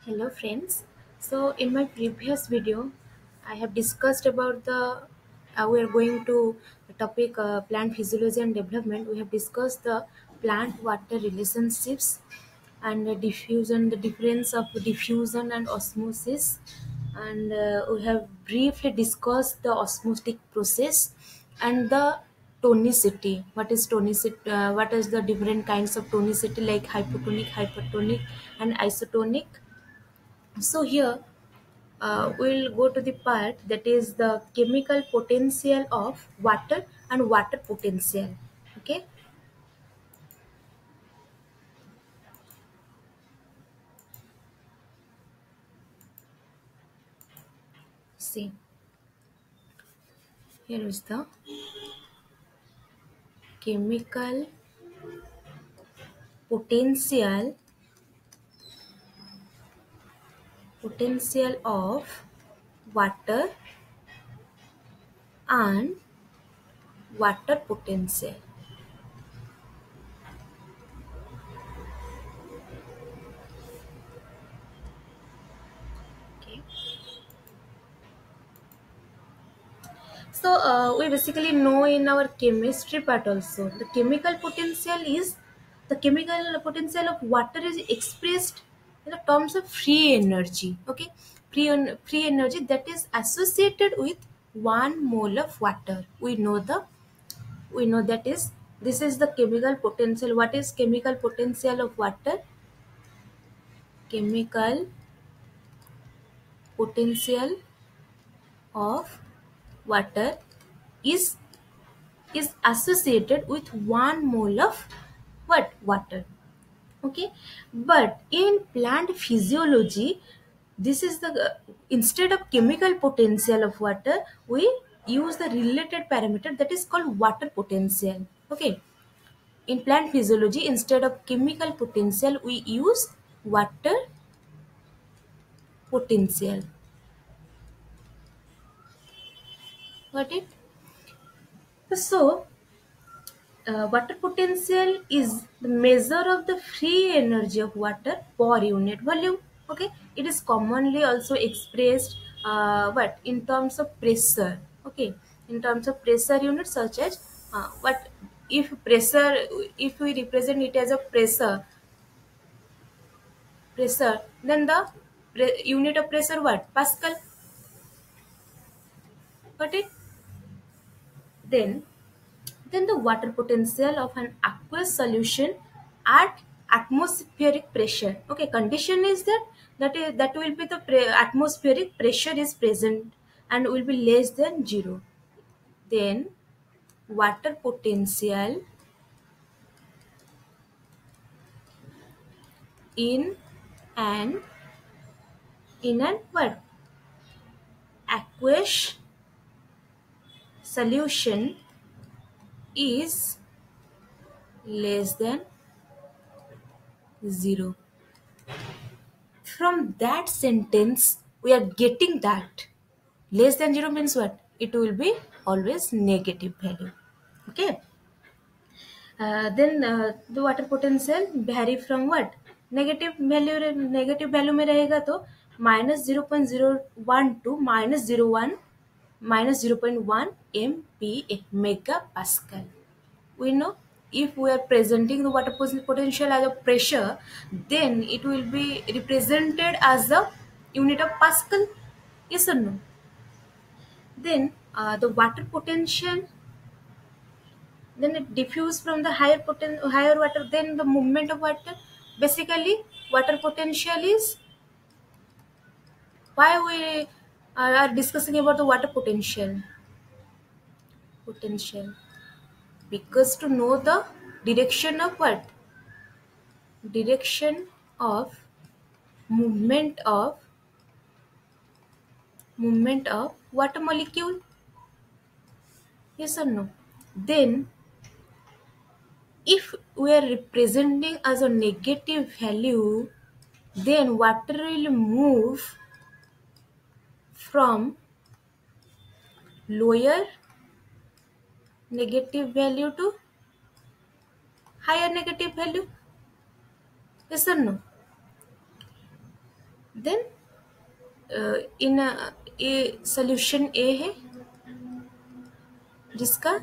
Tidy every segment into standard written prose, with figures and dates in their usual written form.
Hello friends. So in my previous video, I have discussed about we are going to the topic plant physiology and development. We have discussed the plant water relationships and the difference of diffusion and osmosis, and we have briefly discussed the osmotic process and the tonicity. What is tonicity? What is the different kinds of tonicity like hypotonic, hypertonic, and isotonic? So here we'll go to the part that is the chemical potential of water and water potential. Okay, see, here is the chemical potential of water and water potential. Okay, so we basically know in our chemistry part also the chemical potential of water is expressed in the terms of free energy. Okay, free energy that is associated with 1 mole of water. We know that is this is the chemical potential. What is chemical potential of water? Chemical potential of water is is associated with 1 mole of what water. Okay, but in plant physiology, this is the instead of chemical potential of water, we use the related parameter that is called water potential. Okay, in plant physiology, instead of chemical potential, we use water potential. Got it? So water potential is the measure of the free energy of water per unit volume. Okay, it is commonly also expressed what in terms of pressure. Okay, in terms of pressure units such as what if pressure, if we represent it as a pressure, then the unit of pressure what Pascal. Got it? Then the water potential of an aqueous solution at atmospheric pressure. Okay, condition is that will be the atmospheric pressure is present and will be less than 0. Then water potential in an what aqueous solution is less than 0. From that sentence we are getting that less than 0 means what? It will be always negative value. Okay. Then the water potential vary from what? Negative value में रहेगा तो -0.012 to -0.1 MPa mega pascal. We know if we are presenting the water potential as a pressure, then it will be represented as a unit of pascal. Yes or no? Then the water potential, then it diffuse from the higher water, then the movement of water. Basically water potential is why we are discussing about the water potential, because to know the direction of what, direction of movement of water molecule. Yes or no? Then if we are representing as a negative value, then water will move from lower negative value to higher negative value. Yes or no? Then in a solution A है जिसका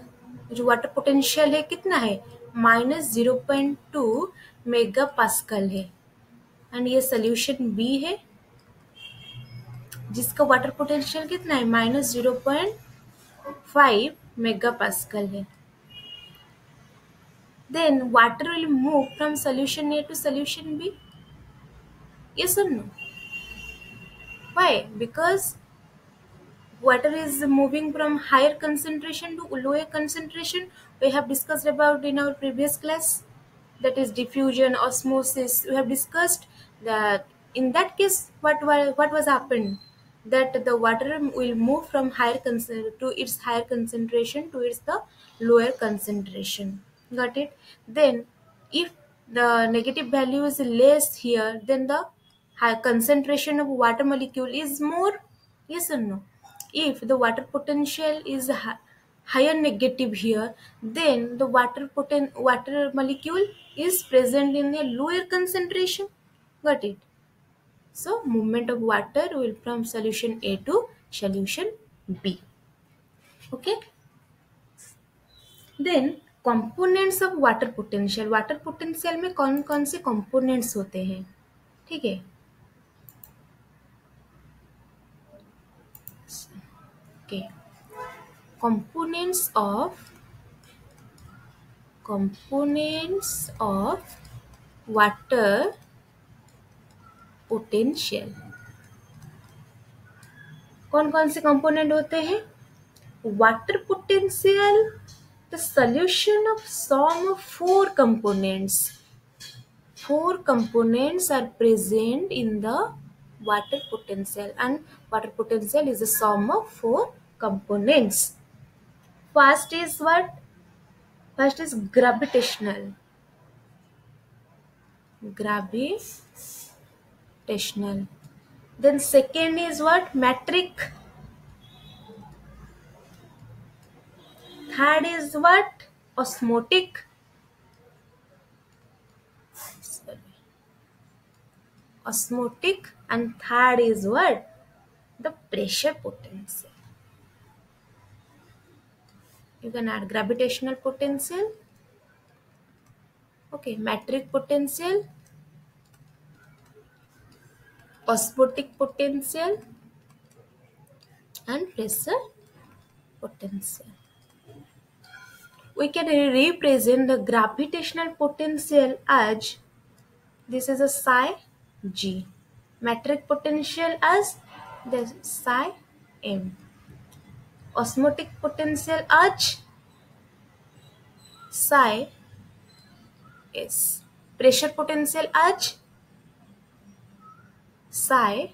जो water potential है कितना है -0.2 mega pascal है। And ये solution B है जिसका वाटर पोटेंशियल कितना है -0.5 मेगा पास्कल है। Then water will move from solution A to solution B? Yes or no? Why? Because water is moving from higher concentration to lower concentration. We have discussed about in our previous class. That is diffusion, osmosis. We have discussed that in that case, what was happened? That the water will move from to its higher concentration to its the lower concentration. Got it? Then, if the negative value is less here, then the high concentration of water molecule is more. Yes or no? If the water potential is higher negative here, then the water molecule is present in a lower concentration. Got it? So movement of water will from solution A to solution B. Okay. Then components of water potential. Water potential में कौन कौन से components होते हैं? ठीक है. Okay. Components of water potential. कौन कौन से कंपोनेंट होते हैं? Water potential the solution of sum of four components are present in the water potential, and water potential is a sum of four components. First is what? First is gravitational. Then second is what? Metric. Third is what? Osmotic. And third is what? The pressure potential. You can add gravitational potential. Okay, metric potential, osmotic potential, and pressure potential. We can represent the gravitational potential as this is a psi g, metric potential as the psi m, osmotic potential as psi s, pressure potential as psi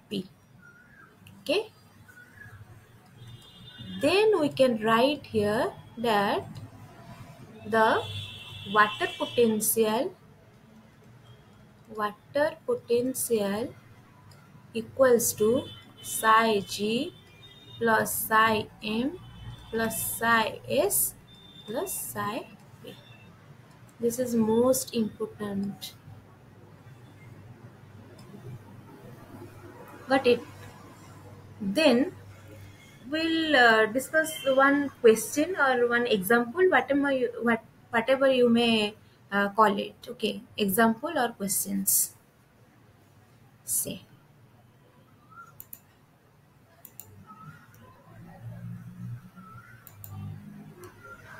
p. Okay. Then we can write here that the water potential equals to psi g plus psi m plus psi s plus psi p. This is most important. Got it? Then we'll discuss one question or one example, whatever you may call it. Okay, example or questions. Say.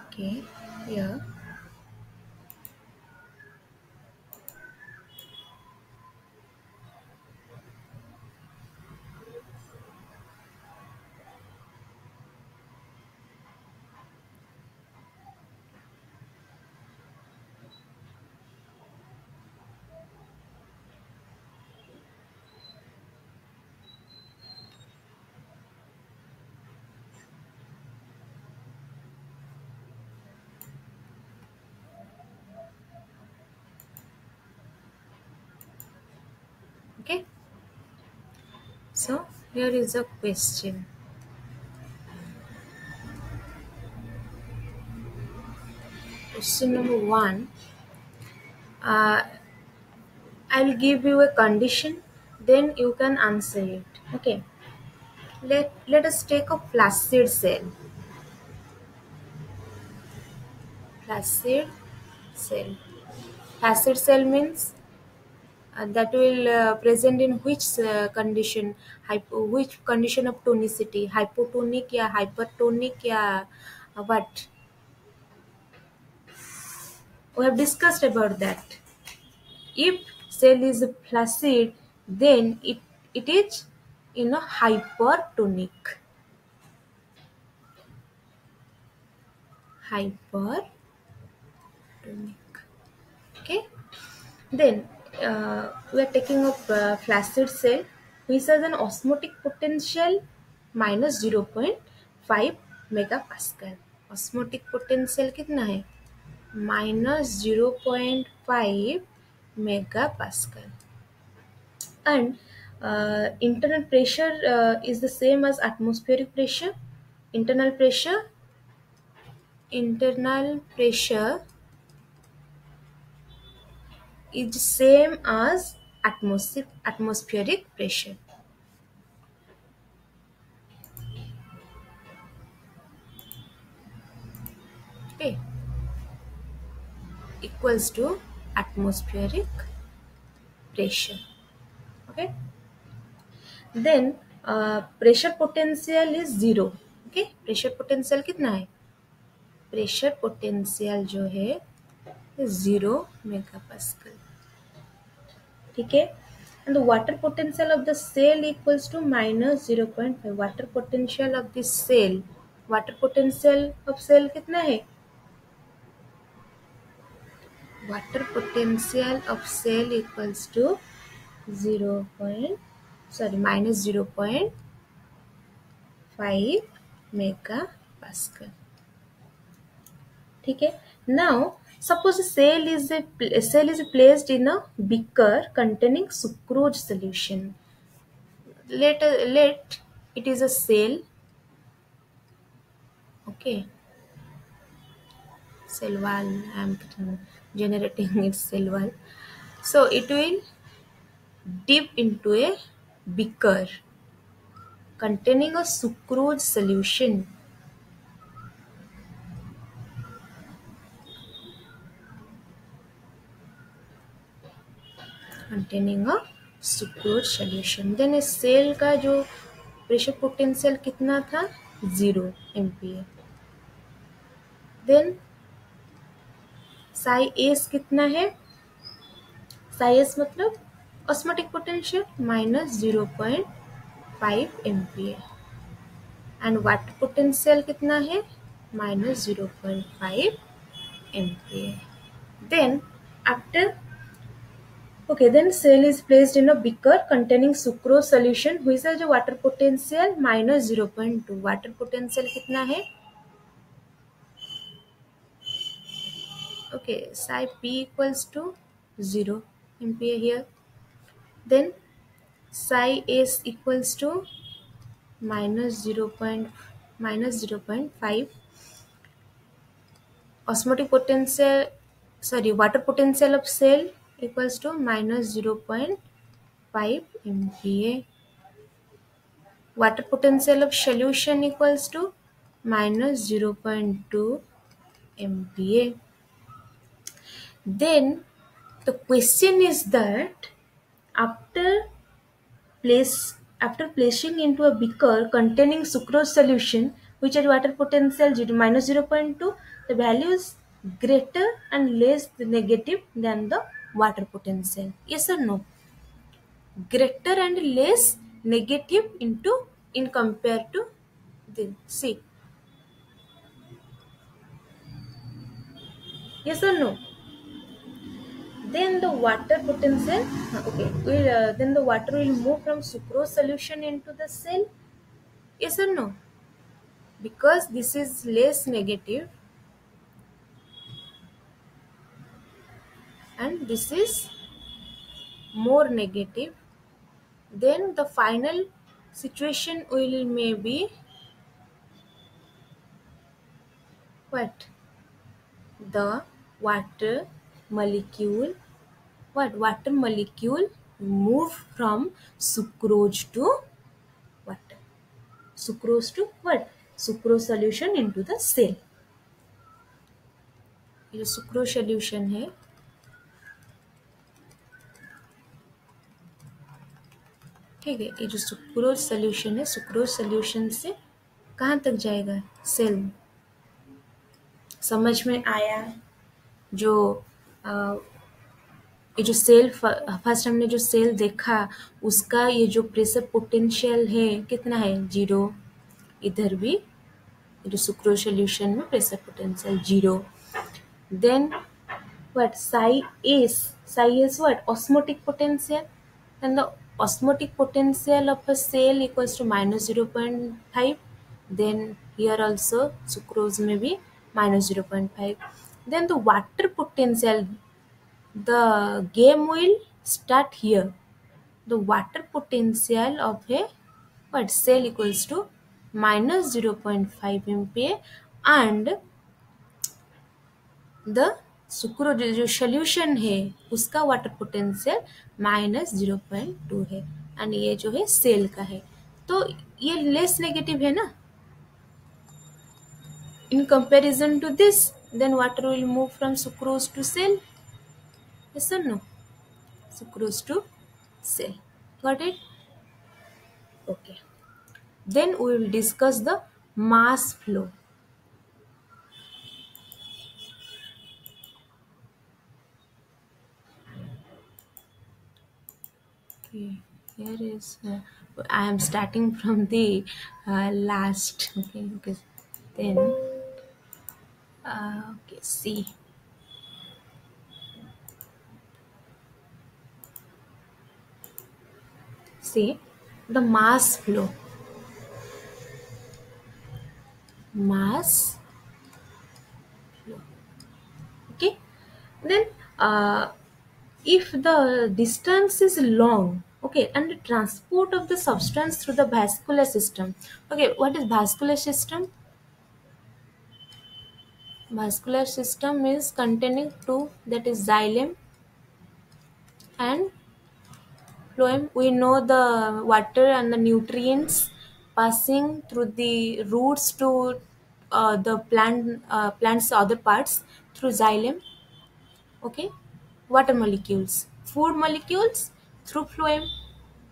Okay, here. Okay. So here is a question. Question number 1. I'll give you a condition, then you can answer it. Okay. Let us take a flaccid cell. Flaccid cell. Flaccid cell means that will present in which condition, which condition of tonicity, hypotonic या hypertonic या what? We have discussed about that. If cell is flaccid, then it is hypertonic. Hypertonic. Okay. Then we are taking a flaccid cell which has an osmotic potential minus 0.5 megapascal. Osmotic potential कितना है? Minus 0.5 megapascal. And internal pressure is the same as atmospheric pressure. Internal pressure internal pressure is same as atmospheric pressure. Okay, equals to atmospheric pressure. Okay, then pressure potential is zero. Okay, pressure potential कितना है? Pressure potential जो है 0 megapascal. ठीक है, and the water potential of the cell equals to minus 0.5. Water potential of the cell, water potential of cell कितना है? Water potential of cell equals to minus 0.5 megapascal. ठीक है. Now suppose a cell is placed in a beaker containing sucrose solution. Let it is a cell. Okay, cell wall. I am generating its cell wall. So it will dip into a beaker containing a sucrose solution. Containing a sucrose solution. Then इस cell का जो pressure potential कितना था? 0 MPa. Then psi S कितना है? psi S मतलब osmotic potential minus 0.5 MPa. And water potential कितना है? minus 0.5 MPa. Then after then cell is placed in a beaker containing sucrose solution which has a water potential minus 0.2. Water potential कितना है? Okay, psi P equals to 0 MPa here. Then psi S equals to minus 0.5. Osmotic potential, water potential of cell equals to minus 0.5 MPa. Water potential of solution equals to minus 0.2 MPa. Then the question is that after placing into a beaker containing sucrose solution which has water potential minus 0.2, the value is greater and less negative than the water potential. Yes or no? Greater and less negative in compared to the C. Yes or no? Then the water potential, then the water will move from sucrose solution into the cell. Yes or no? Because this is less negative and this is more negative, then the final situation will maybe what? The water molecule what water molecule move from sucrose to what? Sucrose to what? Sucrose solution into the cell. ये जो sucrose solution है, ठीक है, ये जो sucrose solution है, sucrose solution से कहाँ तक जाएगा? सेल। समझ में आया? जो ये जो सेल फर्स्ट हमने जो सेल देखा उसका ये जो प्रेशर पोटेंशियल है कितना है? 0। इधर भी ये जो सुक्रोज सोल्यूशन में pressure potential 0। Then what psi is what? Osmotic potential. And the osmotic potential of a cell equals to minus 0.5. Then here also sucrose may be minus 0.5. Then the water potential, the game will start here. The water potential of a what cell equals to minus 0.5 MPa, and the sucrose जो solution है उसका water potential -0.2 है, and ये जो है cell का है, तो ये लेस नेगेटिव है ना in comparison to this. Then water will move from sucrose to cell, yes और no? Sucrose to cell, got it? Okay, then we will discuss the mass flow. Okay, here is I am starting from the last. Okay, okay. Then okay, see the mass flow. Mass flow. Okay, then if the distance is long, okay, and the transport of the substance through the vascular system. Okay, what is vascular system? Vascular system is containing two, that is xylem and phloem. We know the water and the nutrients passing through the roots to the plant's other parts through xylem. Okay, water molecules, food molecules through phloem.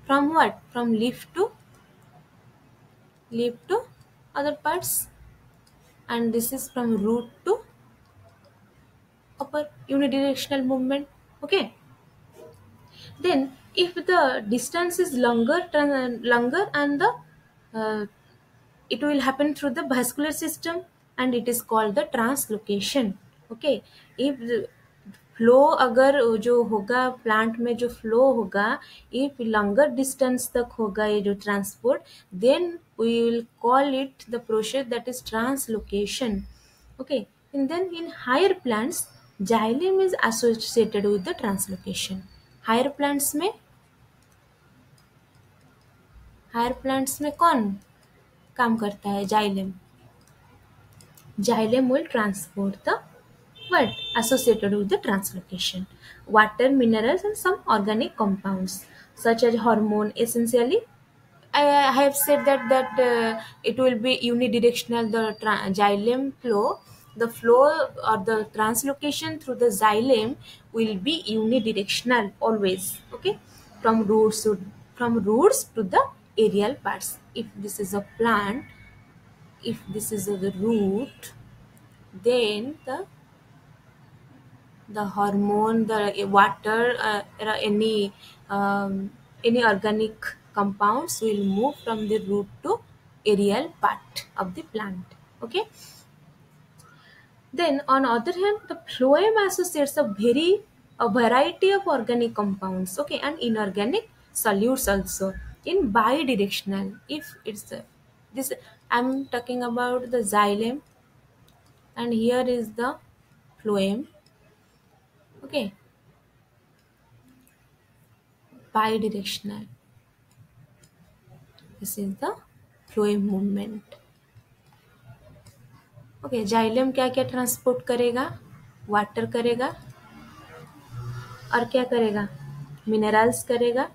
From what? From leaf to other parts, and this is from root to upper unidirectional movement. Okay. Then if the distance is longer and the it will happen through the vascular system, and it is called the translocation. Okay, if flow अगर जो होगा plant में जो flow होगा if longer distance तक होगा ये जो transport, then we will call it the process that is translocation. Okay, and then in higher plants xylem is associated with the translocation. Higher plants में कौन काम करता है? Xylem. Xylem will transport the what associated with the translocation. Water, minerals, and some organic compounds such as hormone. Essentially, I have said that it will be unidirectional. The xylem flow, the flow or the translocation through the xylem will be unidirectional always. Okay, from roots to the aerial parts. If this is a plant, if this is the root, then the hormone, the water, any organic compounds will move from the root to aerial part of the plant. Okay. Then on other hand, the phloem associates a variety of organic compounds, okay, and inorganic solutes also in bidirectional. If it's this, I'm talking about the xylem, and here is the phloem. Okay, bidirectional. This is the phloem movement. Okay, xylem क्या क्या transport करेगा? Water करेगा, और क्या करेगा, minerals करेगा,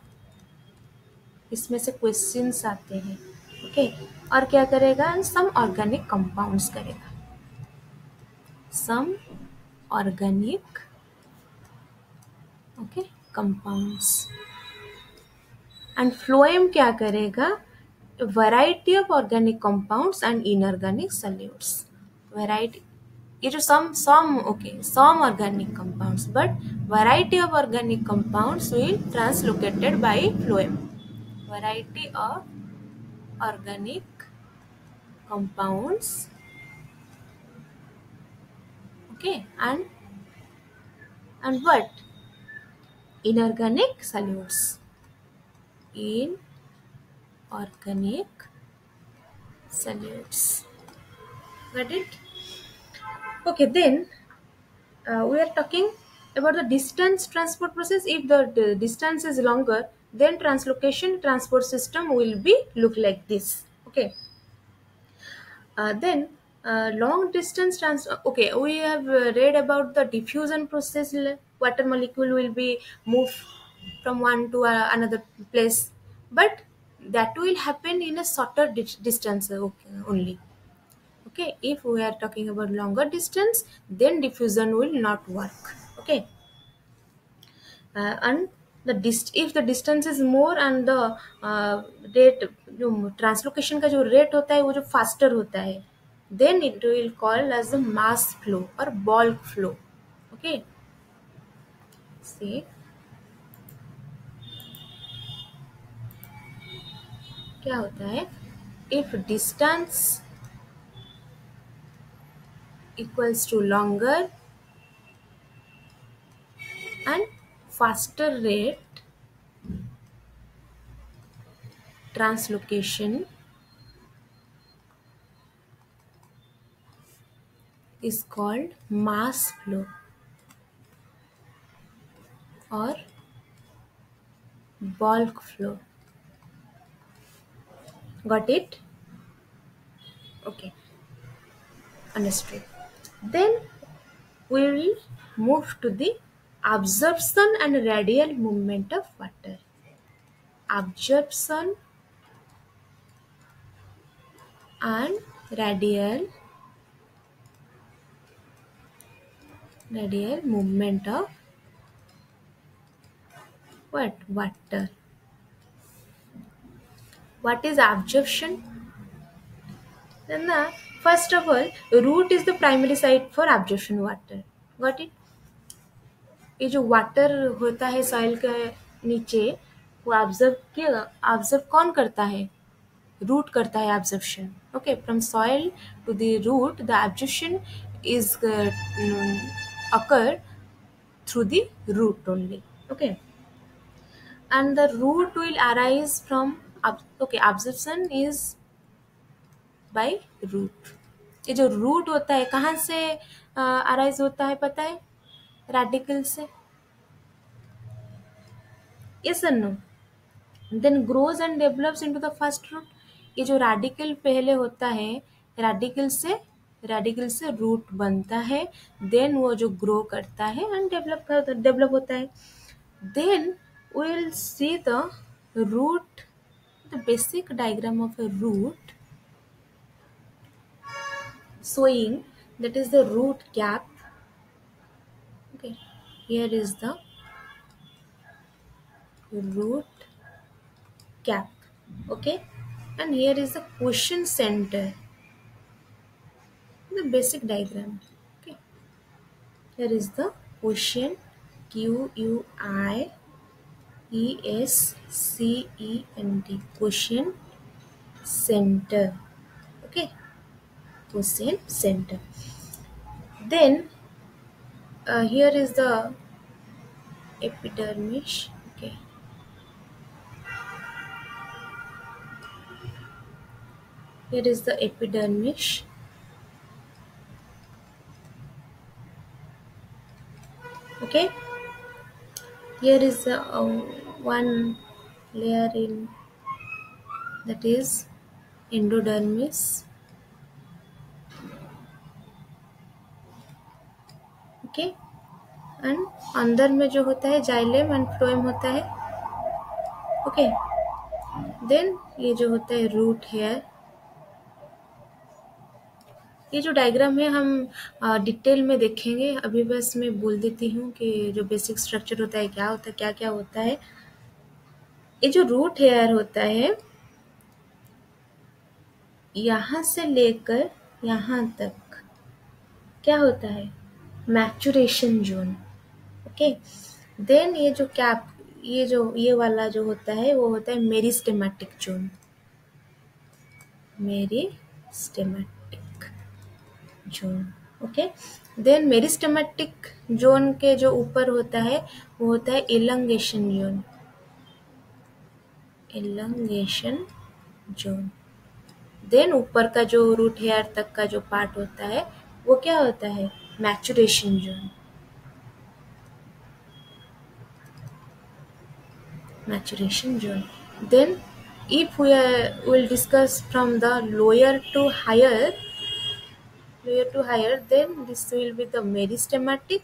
इसमें से क्वेश्चंस आते हैं। ओके, और क्या करेगा, सम ऑर्गेनिक कंपाउंड्स करेगा, some organic, okay, compounds. And phloem क्या करेगा, variety of organic compounds and inorganic solutes. Variety, ये जो some okay, some organic compounds, but variety of organic compounds will translocated by phloem. Variety of organic compounds, okay, and what, inorganic solutes, inorganic solutes. Got it? Okay, then we are talking about the distance transport process. If the distance is longer, then translocation transport system will be look like this. Okay, then long distance okay, we have read about the diffusion process. Water molecule will be moved from one to another place, but that will happen in a shorter distance, okay, only. Okay, if we are talking about longer distance, then diffusion will not work. Okay, and if the distance is more and the rate, जो translocation का जो rate होता है वो जो faster होता है, then it will call as the mass flow or bulk flow. Okay, see क्या होता है, if distance equals to longer and faster rate, translocation is called mass flow or bulk flow. Got it? Okay, understood. Then we will move to the absorption and radial movement of water. Absorption and radial movement of what, water. What is absorption? Then first of all, root is the primary site for absorption water. Got it? ये जो water होता है soil के नीचे, वो observe कौन करता है, रूट करता है absorption. Okay, from soil to the root, the absorption is occur through the root only. Okay, and the root will arise from okay, absorption is by root. ये जो रूट होता है कहाँ से अराइज होता है पता है, रेडिकल से. yes or no? Then grows and develops into the first root. ये जो रेडिकल पहले होता है, रेडिकल से रूट बनता है, देन वो जो ग्रो करता है एंड डेवलप होता है. Then we will see the root, the basic diagram of a root showing, that is the root cap. Okay, here is the root cap. Okay, and here is the cushion center, the basic diagram. Okay, here is the cushion, QUIESCENT, cushion center. Okay, cushion center. Then here is the epidermis. Okay, here is the epidermis. Okay, here is the one layer in, that is endodermis. Okay, and अंदर में जो होता है xylem and phloem होता है। Okay, then ये जो होता है रूट हेयर। ये जो डायग्राम है हम डिटेल में देखेंगे, अभी बस मैं बोल देती हूँ कि जो बेसिक स्ट्रक्चर होता है क्या होता है, क्या क्या होता है। ये जो रूट हेयर होता है, यहाँ से लेकर यहाँ तक क्या होता है, मैचुरेशन जोन। ओके, देन ये जो कैप, ये वाला जो होता है वो होता है meristematic zone. Meristematic zone. Okay, then meristematic zone के जो ऊपर होता है वो होता है elongation zone. Elongation zone. Then ऊपर का जो रूट हेयर तक का जो पार्ट होता है वो क्या होता है, maturation zone. Maturation zone. Then, if we will discuss from the lower to higher, then this will be the meristematic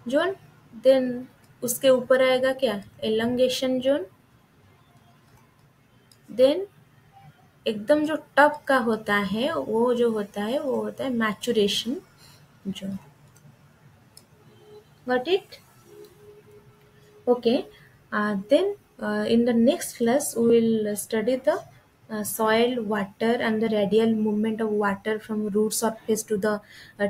zone. Then उसके ऊपर आएगा क्या, elongation zone. Then एकदम जो टप का होता है वो जो होता है वो होता है maturation zone. Got it? Okay. Then in the next class we will study the soil, water and the radial movement of water from root surface to the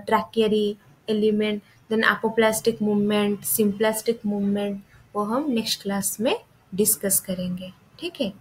trachea element, then apoplastic movement, symplastic movement, वो हम next class में discuss करेंगे। ठीक है।